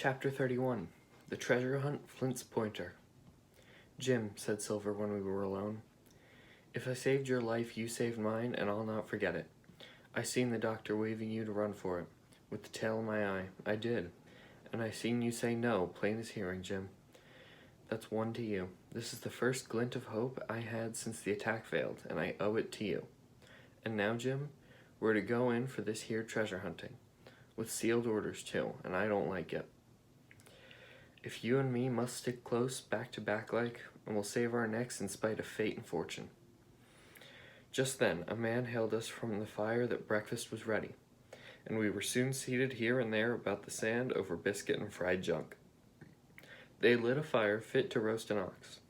Chapter 31 The Treasure Hunt Flint's Pointer. "Jim," said Silver when we were alone, "if I saved your life, you saved mine, and I'll not forget it. I seen the doctor waving you to run for it, with the tail of my eye. I did. And I seen you say no, plain as hearing, Jim. That's one to you. This is the first glint of hope I had since the attack failed, and I owe it to you. And now, Jim, we're to go in for this here treasure hunting, with sealed orders too, and I don't like it. If you and me must stick close, back to back like, and we'll save our necks in spite of fate and fortune." Just then, a man hailed us from the fire that breakfast was ready, and we were soon seated here and there about the sand over biscuit and fried junk. They lit a fire fit to roast an ox,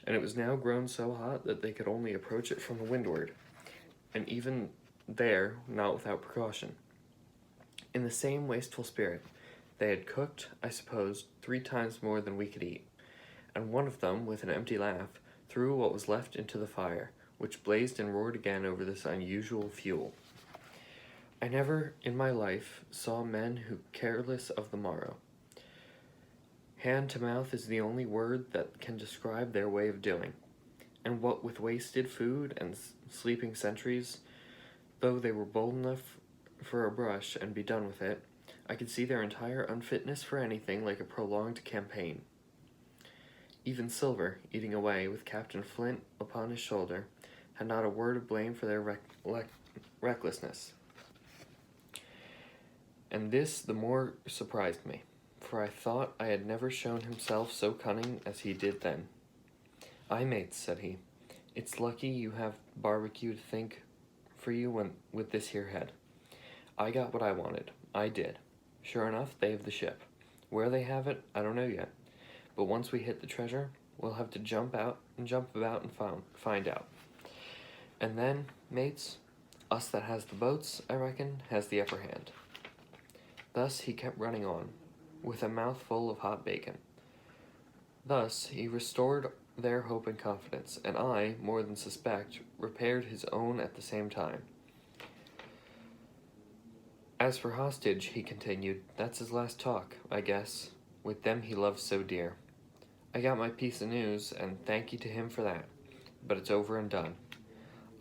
and it was now grown so hot that they could only approach it from the windward, and even there, not without precaution. In the same wasteful spirit, they had cooked, I suppose, 3 times more than we could eat, and one of them, with an empty laugh, threw what was left into the fire, which blazed and roared again over this unusual fuel. I never in my life saw men who careless of the morrow. Hand to mouth is the only word that can describe their way of doing, and what with wasted food and sleeping sentries, though they were bold enough for a brush and be done with it, I could see their entire unfitness for anything like a prolonged campaign. Even Silver, eating away with Captain Flint upon his shoulder, had not a word of blame for their recklessness. And this the more surprised me, for I thought I had never shown himself so cunning as he did then. "Aye, mates," said he, "it's lucky you have barbecue to think for you with this here head. I got what I wanted. I did. Sure enough, they have the ship. Where they have it, I don't know yet. But once we hit the treasure, we'll have to jump about and find out. And then, mates, us that has the boats, I reckon, has the upper hand." Thus he kept running on, with a mouthful of hot bacon. Thus he restored their hope and confidence, and I, more than suspect, repaired his own at the same time. "As for hostage," he continued, "that's his last talk, I guess, with them he loves so dear. I got my piece of news, and thank ye to him for that, but it's over and done.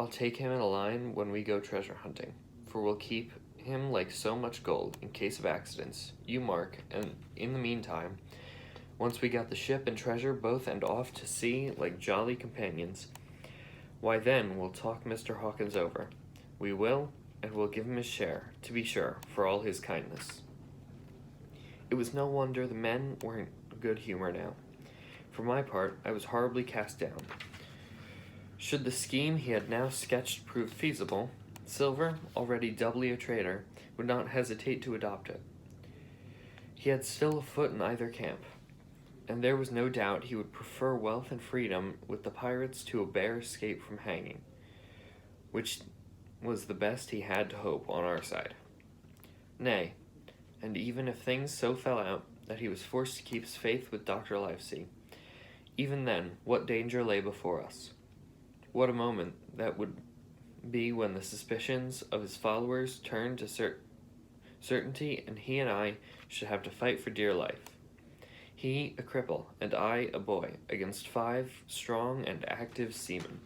I'll take him in a line when we go treasure hunting, for we'll keep him like so much gold, in case of accidents, you mark, and in the meantime, once we got the ship and treasure both and off to sea like jolly companions, why then we'll talk Mr. Hawkins over. We will, and we'll give him his share, to be sure, for all his kindness." It was no wonder the men were in good humor now. For my part, I was horribly cast down. Should the scheme he had now sketched prove feasible, Silver, already doubly a traitor, would not hesitate to adopt it. He had still a foot in either camp, and there was no doubt he would prefer wealth and freedom with the pirates to a bare escape from hanging, which was the best he had to hope on our side. Nay, and even if things so fell out that he was forced to keep his faith with Dr. Livesey, even then, what danger lay before us? What a moment that would be when the suspicions of his followers turned to certainty, and he and I should have to fight for dear life. He, a cripple, and I, a boy, against 5 strong and active seamen.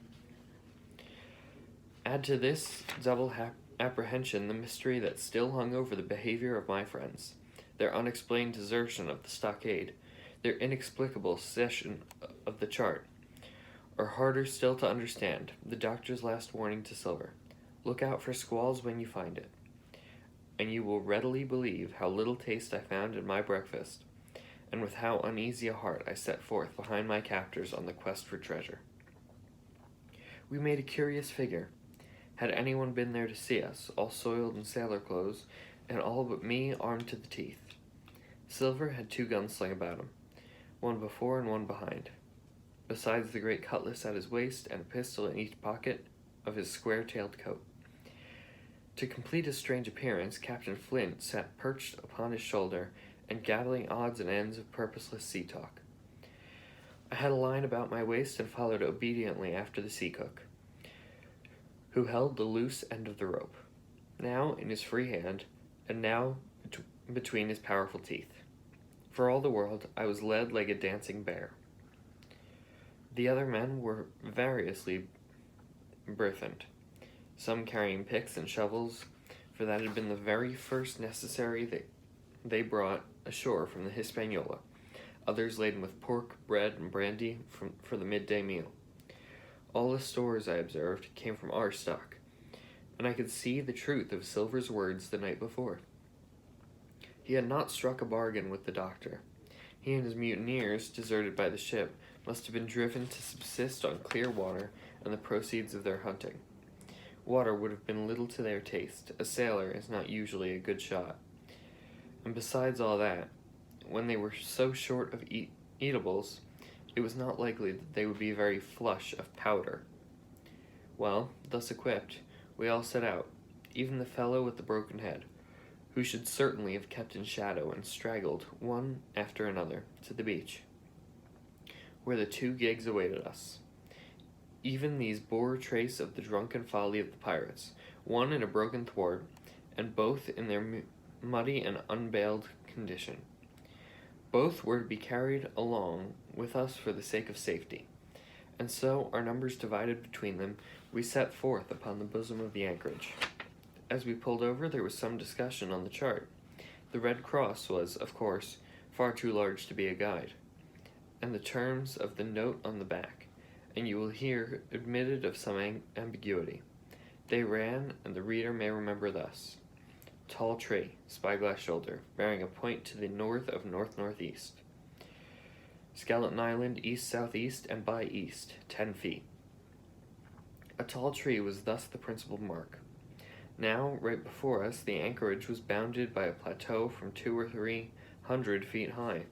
Add to this double apprehension the mystery that still hung over the behavior of my friends, their unexplained desertion of the stockade, their inexplicable cession of the chart, or harder still to understand, the doctor's last warning to Silver: "Look out for squalls when you find it." And you will readily believe how little taste I found in my breakfast, and with how uneasy a heart I set forth behind my captors on the quest for treasure. We made a curious figure. Had anyone been there to see us, all soiled in sailor clothes, and all but me armed to the teeth. Silver had 2 guns slung about him, one before and one behind, besides the great cutlass at his waist and a pistol in each pocket of his square-tailed coat. To complete his strange appearance, Captain Flint sat perched upon his shoulder and gabbling odds and ends of purposeless sea talk. I had a line about my waist and followed obediently after the sea cook, who held the loose end of the rope, now in his free hand, and now between his powerful teeth. For all the world, I was led like a dancing bear. The other men were variously burthened, some carrying picks and shovels, for that had been the very first necessary that they brought ashore from the Hispaniola, others laden with pork, bread, and brandy for the midday meal. All the stores, I observed, came from our stock, and I could see the truth of Silver's words the night before. He had not struck a bargain with the doctor. He and his mutineers, deserted by the ship, must have been driven to subsist on clear water and the proceeds of their hunting. Water would have been little to their taste. A sailor is not usually a good shot. And besides all that, when they were so short of eatables, it was not likely that they would be very flush of powder. Well, thus equipped, we all set out, even the fellow with the broken head, who should certainly have kept in shadow and straggled, one after another, to the beach, where the 2 gigs awaited us. Even these bore trace of the drunken folly of the pirates, one in a broken thwart, and both in their muddy and unbaled condition. Both were to be carried along with us for the sake of safety, and so, our numbers divided between them, we set forth upon the bosom of the anchorage. As we pulled over, there was some discussion on the chart. The Red Cross was, of course, far too large to be a guide, and the terms of the note on the back, and you will hear admitted of some ambiguity. They ran, and the reader may remember thus: tall tree, spyglass shoulder, bearing a point to the north of north-northeast. Skeleton Island east-southeast and by east, 10 feet. A tall tree was thus the principal mark. Now, right before us, the anchorage was bounded by a plateau from 200 or 300 feet high,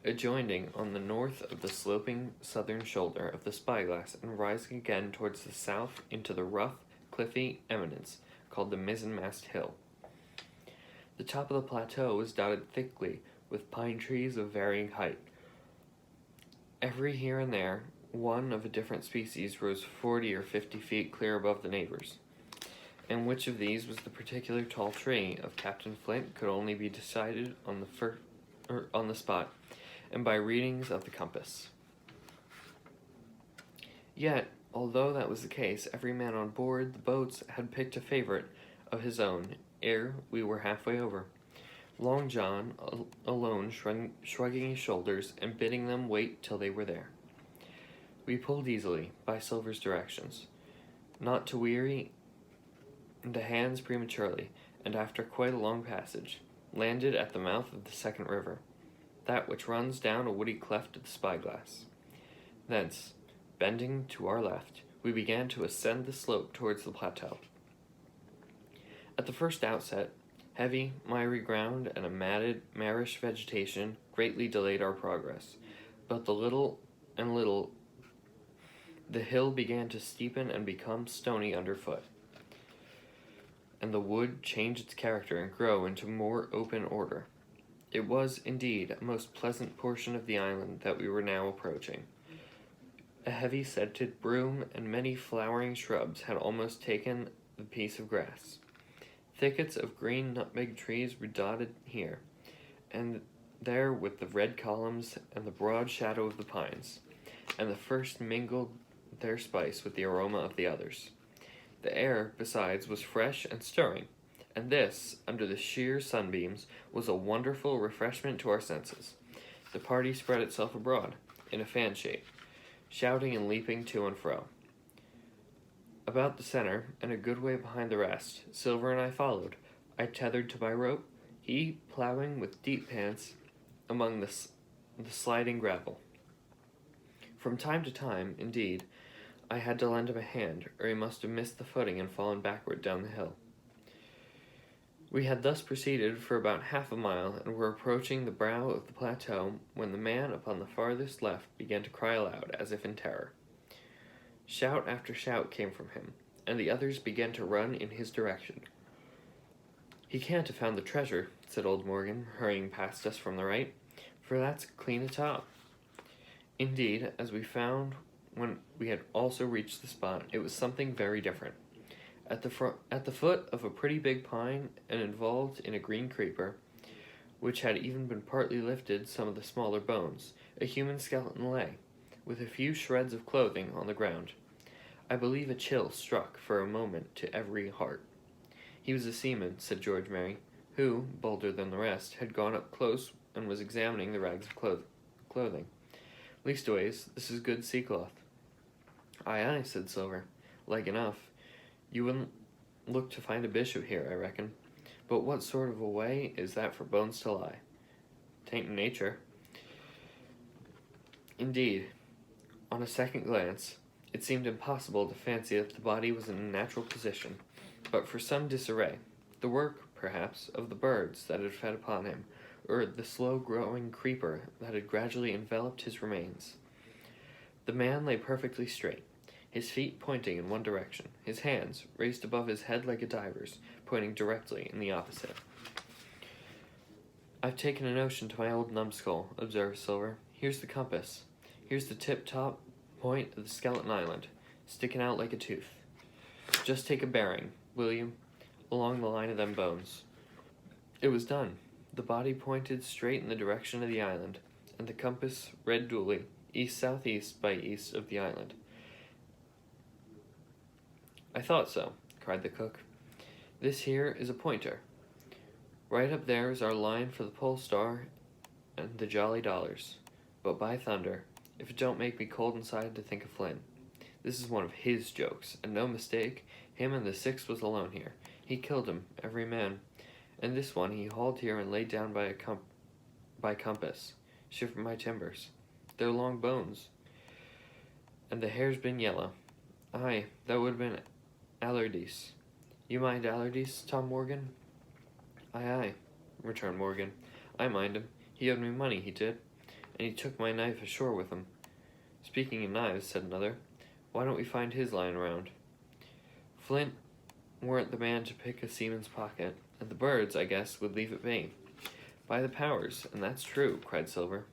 adjoining on the north of the sloping southern shoulder of the spyglass and rising again towards the south into the rough, cliffy eminence called the mizzenmast hill. The top of the plateau was dotted thickly with pine trees of varying height. Every here and there, one of a different species rose 40 or 50 feet clear above the neighbors, and which of these was the particular tall tree of Captain Flint could only be decided on the spot, and by readings of the compass. Yet, although that was the case, every man on board the boats had picked a favorite of his own ere we were halfway over. Long John alone shrugging his shoulders and bidding them wait till they were there. We pulled easily, by Silver's directions, not to weary the hands prematurely, and after quite a long passage, landed at the mouth of the second river, that which runs down a woody cleft of the spyglass. Thence, bending to our left, we began to ascend the slope towards the plateau. At the first outset, heavy, miry ground and a matted, marish vegetation greatly delayed our progress, but little the hill began to steepen and become stony underfoot, and the wood change its character and grow into more open order. It was, indeed, a most pleasant portion of the island that we were now approaching. A heavy scented broom and many flowering shrubs had almost taken the piece of grass. Thickets of green nutmeg trees were dotted here and there with the red columns and the broad shadow of the pines, and the first mingled their spice with the aroma of the others. The air, besides, was fresh and stirring, and this, under the sheer sunbeams, was a wonderful refreshment to our senses. The party spread itself abroad, in a fan shape, shouting and leaping to and fro. About the center, and a good way behind the rest, Silver and I followed, I tethered to my rope, he plowing with deep pants among the sliding gravel. From time to time, indeed, I had to lend him a hand, or he must have missed the footing and fallen backward down the hill. We had thus proceeded for about half a mile, and were approaching the brow of the plateau, when the man upon the farthest left began to cry aloud, as if in terror. Shout after shout came from him, and the others began to run in his direction. "He can't have found the treasure," said old Morgan, hurrying past us from the right, "for that's clean atop." Indeed, as we found when we had also reached the spot, it was something very different. At the foot of a pretty big pine, and involved in a green creeper, which had even been partly lifted some of the smaller bones, a human skeleton lay, with a few shreds of clothing on the ground. I believe a chill struck for a moment to every heart. He was a seaman, said George Merry, who, bolder than the rest, had gone up close and was examining the rags of clothing. Leastways, this is good sea-cloth. Aye, aye, said Silver. Like enough. You wouldn't look to find a bishop here, I reckon. But what sort of a way is that for bones to lie? 'Tain't in nature. Indeed, on a second glance, it seemed impossible to fancy that the body was in a natural position, but for some disarray, the work, perhaps, of the birds that had fed upon him, or the slow-growing creeper that had gradually enveloped his remains. The man lay perfectly straight, his feet pointing in one direction, his hands, raised above his head like a diver's, pointing directly in the opposite. I've taken a notion to my old numbskull, observed Silver. Here's the compass. Here's the tip-top point of the skeleton island, sticking out like a tooth. Just take a bearing, will you, along the line of them bones. It was done. The body pointed straight in the direction of the island, and the compass read duly, east-southeast by east of the island. I thought so, cried the cook. This here is a pointer. Right up there is our line for the pole star and the Jolly Dollars. But by thunder, if it don't make me cold inside to think of Flynn. This is one of his jokes, and no mistake, him and the sixth was alone here. He killed 'em, every man, and this one he hauled here and laid down by compass, shivered my timbers. They're long bones, and the hair's been yellow. Aye, that would have been Allardyce. You mind Allardyce, Tom Morgan? Aye, aye, returned Morgan. I mind him. He owed me money, he did, and he took my knife ashore with him. Speaking of knives, said another, why don't we find his lying around? Flint weren't the man to pick a seaman's pocket, and the birds, I guess, would leave it be. By the powers, and that's true, cried Silver.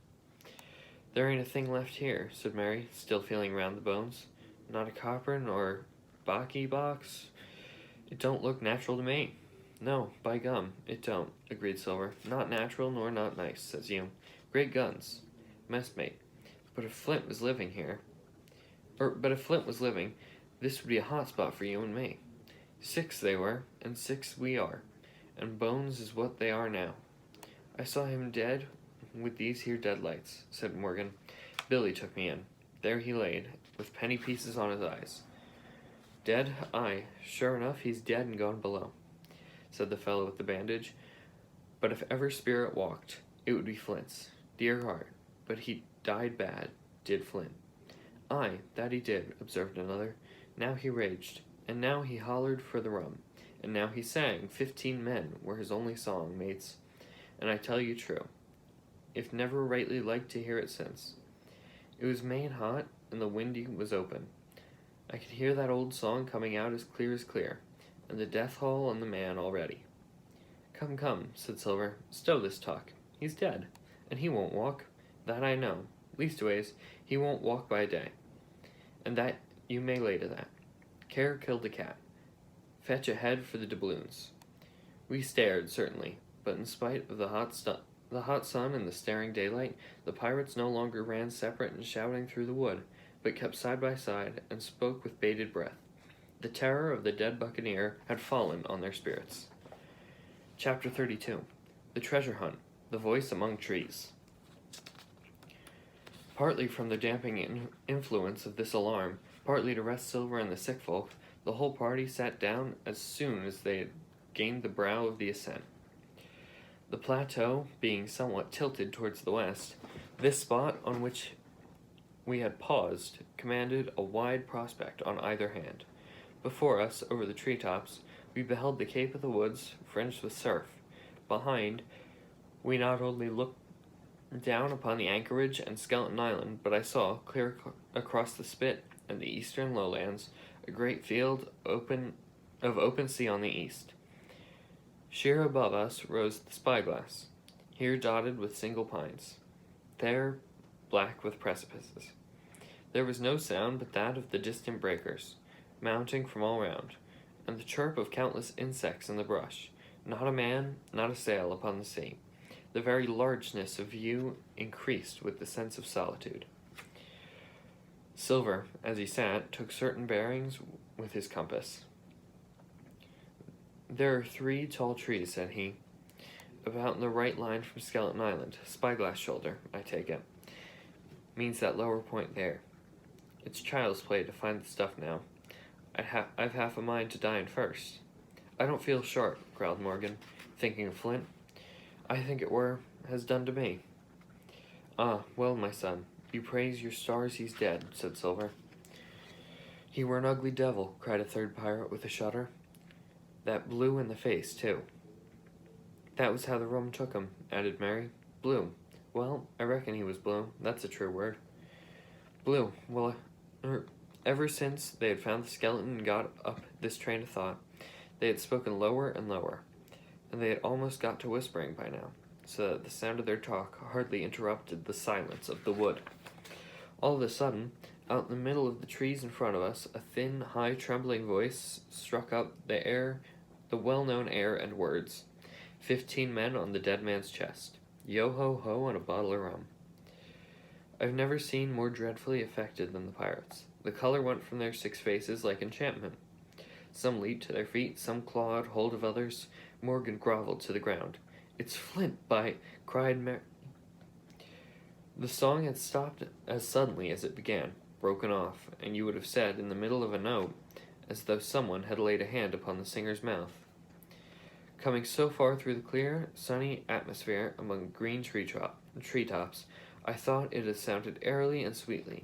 There ain't a thing left here, said Mary, still feeling round the bones. Not a copper nor baccy box. It don't look natural to me. No, by gum, it don't, agreed Silver. Not natural nor not nice, says you. Great guns, messmate. But if Flint was living, this would be a hot spot for you and me. 6 they were, and 6 we are, and bones is what they are now. I saw him dead with these here deadlights, said Morgan. Billy took me in. There he laid, with penny pieces on his eyes. Dead? Aye, sure enough, he's dead and gone below, said the fellow with the bandage. But if ever spirit walked, it would be Flint's. Dear heart, but he died bad, did Flint. Aye, that he did, observed another. Now he raged, and now he hollered for the rum, and now he sang, 15 men were his only song, mates. And I tell you true, if never rightly liked to hear it since. It was main hot, and the windy was open. I could hear that old song coming out as clear, and the death hall and the man already. Come, come, said Silver, stow this talk. He's dead, and he won't walk. That I know. Leastways, he won't walk by day. And that you may lay to that. Care killed the cat. Fetch a head for the doubloons. We stared, certainly, but in spite of the hot sun and the staring daylight, the pirates no longer ran separate and shouting through the wood, but kept side by side and spoke with bated breath. The terror of the dead buccaneer had fallen on their spirits. Chapter 32. The Treasure Hunt. The Voice Among Trees. Partly from the damping influence of this alarm, partly to rest Silver and the sick folk, the whole party sat down as soon as they had gained the brow of the ascent. The plateau being somewhat tilted towards the west, this spot on which we had paused commanded a wide prospect on either hand. Before us, over the treetops, we beheld the cape of the woods fringed with surf. Behind, we not only looked down upon the anchorage and Skeleton Island, but I saw, clear across the spit and the eastern lowlands, a great field of open sea on the east. Sheer above us rose the spyglass, here dotted with single pines, there black with precipices. There was no sound but that of the distant breakers, mounting from all round, and the chirp of countless insects in the brush. Not a man, not a sail upon the sea. The very largeness of view increased with the sense of solitude. Silver, as he sat, took certain bearings with his compass. "There are 3 tall trees," said he, "about in the right line from Skeleton Island. Spyglass Shoulder, I take it, means that lower point there. It's child's play to find the stuff now. I've half a mind to die in first." "I don't feel sharp," growled Morgan, thinking of Flint. "I think it has done to me." "Ah, well, my son, you praise your stars he's dead," said Silver. "He were an ugly devil," cried a third pirate with a shudder. "That blue in the face, too." "That was how the rum took him," added Mary. "Blue. Well, I reckon he was blue. That's a true word. Blue. Well, ever since they had found the skeleton and got up this train of thought, they had spoken lower and lower, and they had almost got to whispering by now, so that the sound of their talk hardly interrupted the silence of the wood. All of a sudden, out in the middle of the trees in front of us, a thin, high, trembling voice struck up the well-known air and words. 15 men on the dead man's chest. Yo-ho-ho and a bottle of rum. I've never seen more dreadfully affected than the pirates. The color went from their 6 faces like enchantment. Some leaped to their feet, some clawed hold of others. Morgan groveled to the ground. "It's Flint!" cried Mary. The song had stopped as suddenly as it began, broken off, and you would have said, in the middle of a note, as though someone had laid a hand upon the singer's mouth. Coming so far through the clear, sunny atmosphere among green treetops, I thought it had sounded airily and sweetly,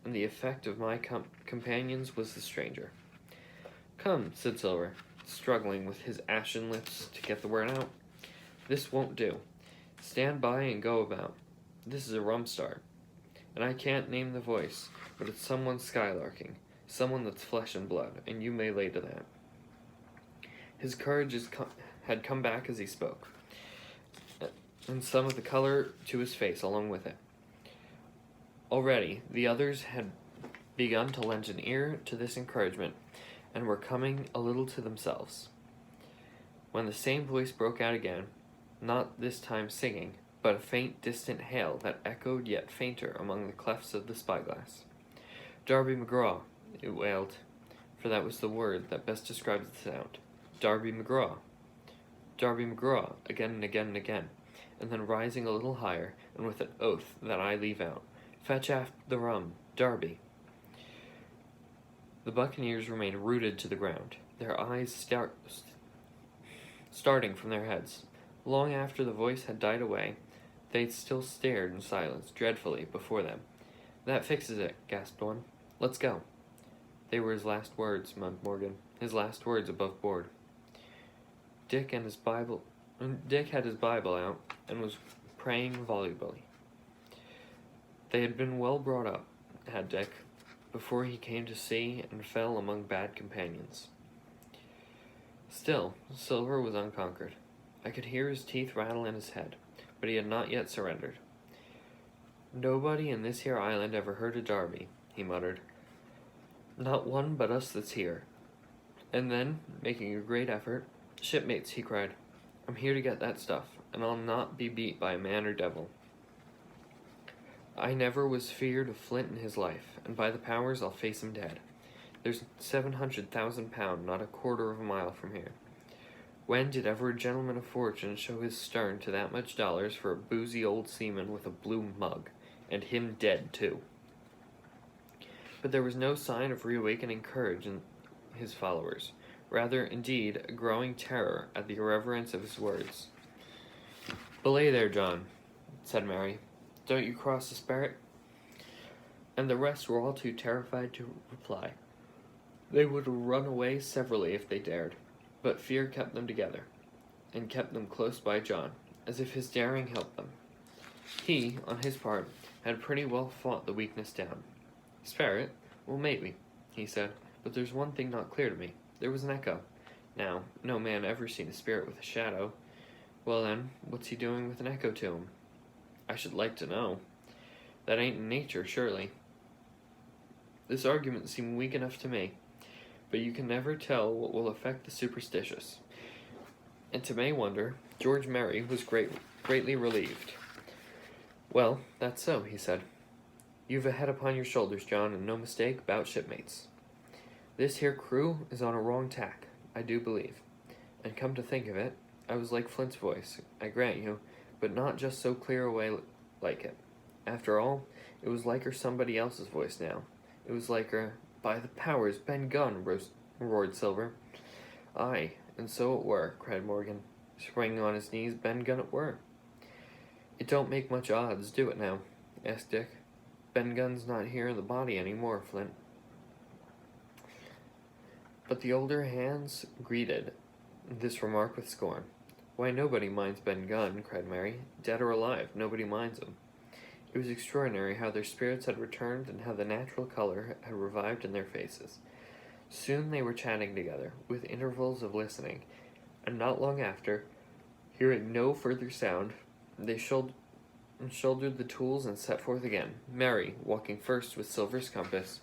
and the effect of my companions was the stranger. "Come," said Silver, struggling with his ashen lips to get the word out. "This won't do. Stand by and go about. This is a rum start, and I can't name the voice, but it's someone skylarking, someone that's flesh and blood, and you may lay to that." His courage had come back as he spoke, and some of the color to his face along with it. Already, the others had begun to lend an ear to this encouragement, and were coming a little to themselves, when the same voice broke out again, not this time singing, but a faint, distant hail that echoed yet fainter among the clefts of the spyglass. "Darby McGraw," it wailed, for that was the word that best described the sound. "Darby McGraw. Darby McGraw," again and again and again, and then rising a little higher, and with an oath that I leave out, "Fetch aft the rum, Darby." The buccaneers remained rooted to the ground, their eyes starting from their heads. Long after the voice had died away, they still stared in silence dreadfully before them. "That fixes it," gasped one. "Let's go." They were his last words, moaned Morgan, his last words above board. Dick had his Bible out and was praying volubly. They had been well brought up, had Dick, before he came to sea and fell among bad companions. Still, Silver was unconquered. I could hear his teeth rattle in his head, but he had not yet surrendered. "Nobody in this here island ever heard of Darby," he muttered. "Not one but us that's here." And then, making a great effort, "Shipmates," he cried, "I'm here to get that stuff, and I'll not be beat by man or devil. I never was feared of Flint in his life, and by the powers I'll face him dead. There's 700,000 pound, not a quarter of a mile from here. When did ever a gentleman of fortune show his stern to that much dollars for a boozy old seaman with a blue mug, and him dead too?" But there was no sign of reawakening courage in his followers, rather, indeed, a growing terror at the irreverence of his words. "Belay there, John," said Mary. "Don't you cross the Sparrow?" And the rest were all too terrified to reply. They would have run away severally if they dared, but fear kept them together, and kept them close by John, as if his daring helped them. He, on his part, had pretty well fought the weakness down. "Sparrow? Well, maybe," he said, "but there's one thing not clear to me. There was an echo. Now, no man ever seen a spirit with a shadow. Well then, what's he doing with an echo to him? I should like to know. That ain't in nature, surely." This argument seemed weak enough to me, but you can never tell what will affect the superstitious. And to my wonder, George Merry was greatly relieved. "Well, that's so," he said. "You've a head upon your shoulders, John, and no mistake about shipmates. This here crew is on a wrong tack, I do believe. And come to think of it, I was like Flint's voice, I grant you, but not just so clear a way like it. After all, it was like her somebody else's voice now. It was like her, by the powers, Ben Gunn, roared Silver. Aye, and so it were, cried Morgan, springing on his knees. Ben Gunn it were. It don't make much odds, do it now? Asked Dick. Ben Gunn's not here in the body any more, Flint. But the older hands greeted this remark with scorn. Why, nobody minds Ben Gunn, cried Mary. Dead or alive, nobody minds him. It was extraordinary how their spirits had returned and how the natural color had revived in their faces. Soon they were chatting together, with intervals of listening, and not long after, hearing no further sound, they shouldered the tools and set forth again, Mary walking first with Silver's compass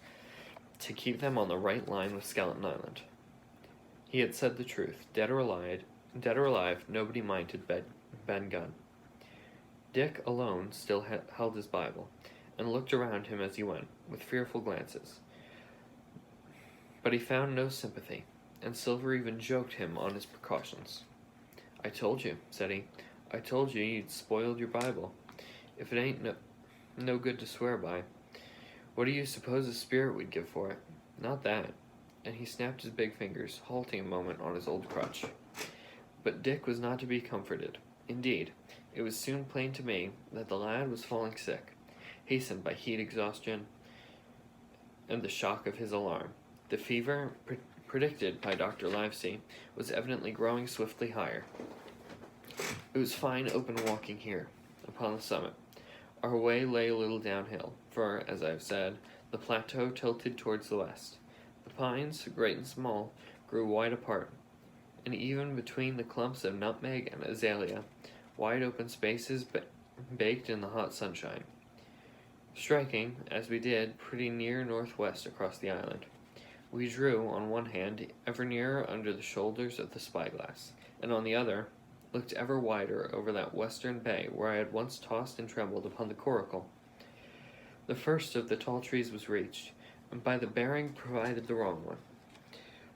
to keep them on the right line with Skeleton Island. He had said the truth. Dead or alive, nobody minded Ben Gunn. Dick alone still held his Bible, and looked around him as he went, with fearful glances. But he found no sympathy, and Silver even joked him on his precautions. I told you, said he. I told you you'd spoiled your Bible. If it ain't no good to swear by, what do you suppose a spirit would give for it? Not that. And he snapped his big fingers, halting a moment on his old crutch. But Dick was not to be comforted. Indeed, it was soon plain to me that the lad was falling sick, hastened by heat exhaustion and the shock of his alarm. The fever, predicted by Dr. Livesey, was evidently growing swiftly higher. It was fine open walking here, upon the summit. Our way lay a little downhill, for, as I have said, the plateau tilted towards the west. The pines, great and small, grew wide apart, and even between the clumps of nutmeg and azalea, wide open spaces baked in the hot sunshine. Striking, as we did, pretty near northwest across the island, we drew, on one hand, ever nearer under the shoulders of the spyglass, and on the other, looked ever wider over that western bay where I had once tossed and trembled upon the coracle. The first of the tall trees was reached, and by the bearing provided the wrong one.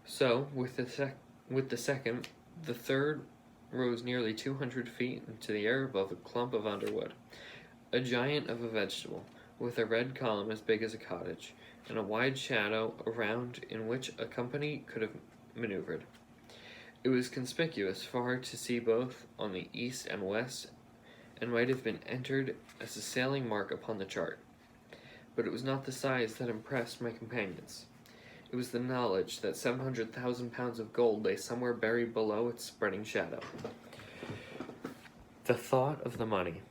So, with the second, the third rose nearly 200 feet into the air above a clump of underwood, a giant of a vegetable, with a red column as big as a cottage, and a wide shadow around in which a company could have maneuvered. It was conspicuous far to see both on the east and west, and might have been entered as a sailing mark upon the chart. But it was not the size that impressed my companions. It was the knowledge that 700,000 pounds of gold lay somewhere buried below its spreading shadow. The thought of the money,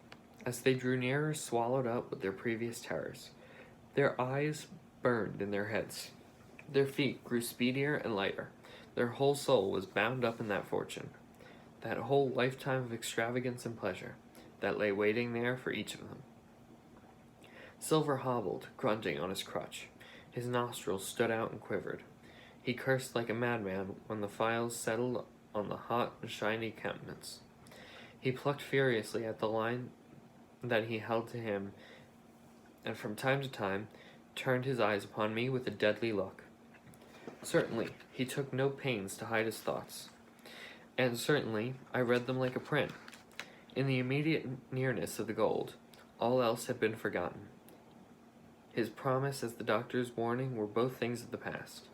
as they drew nearer, swallowed up with their previous terrors. Their eyes burned in their heads. Their feet grew speedier and lighter. Their whole soul was bound up in that fortune, that whole lifetime of extravagance and pleasure, that lay waiting there for each of them. Silver hobbled, grunting on his crutch. His nostrils stood out and quivered. He cursed like a madman when the files settled on the hot and shiny countenance. He plucked furiously at the line that he held to him, and from time to time turned his eyes upon me with a deadly look. Certainly, he took no pains to hide his thoughts, and certainly I read them like a print. In the immediate nearness of the gold, all else had been forgotten. His promise as the doctor's warning were both things of the past,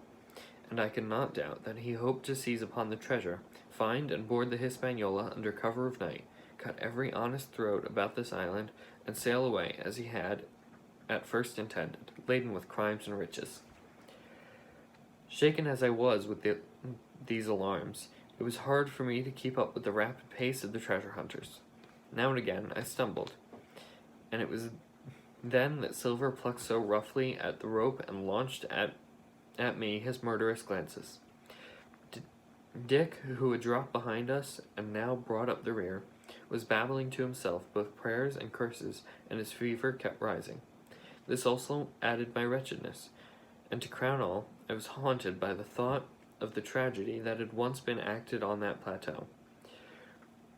and I could not doubt that he hoped to seize upon the treasure, find and board the Hispaniola under cover of night, cut every honest throat about this island, and sail away as he had at first intended, laden with crimes and riches. Shaken as I was with these alarms, it was hard for me to keep up with the rapid pace of the treasure hunters. Now and again I stumbled, and it was then that Silver plucked so roughly at the rope and launched at me his murderous glances. Dick, who had dropped behind us and now brought up the rear, was babbling to himself both prayers and curses, and his fever kept rising. This also added my wretchedness, and to crown all, I was haunted by the thought of the tragedy that had once been acted on that plateau.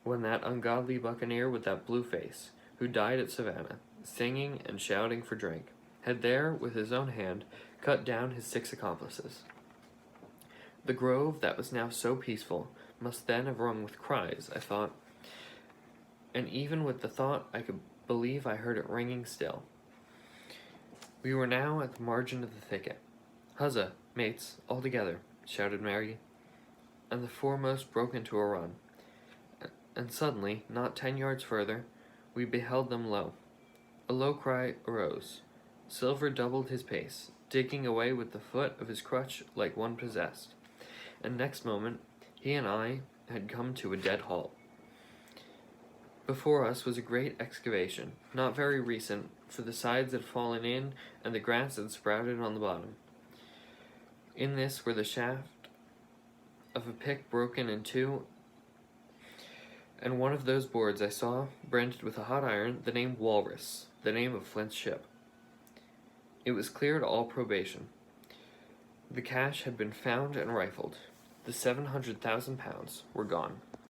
when that ungodly buccaneer with that blue face, who died at Savannah, singing and shouting for drink, had there, with his own hand, cut down his 6 accomplices. The grove that was now so peaceful must then have rung with cries, I thought, and even with the thought I could believe I heard it ringing still. We were now at the margin of the thicket. "Huzza, mates, all together," shouted Mary, and the foremost broke into a run. And suddenly, not 10 yards further, we beheld them low. A low cry arose. Silver doubled his pace, digging away with the foot of his crutch like one possessed, and next moment he and I had come to a dead halt. Before us was a great excavation, not very recent, for the sides had fallen in and the grass had sprouted on the bottom. In this were the shaft of a pick broken in 2, and one of those boards I saw, branded with a hot iron, the name Walrus, the name of Flint's ship. It was clear to all probation. The cash had been found and rifled. The £700,000 were gone.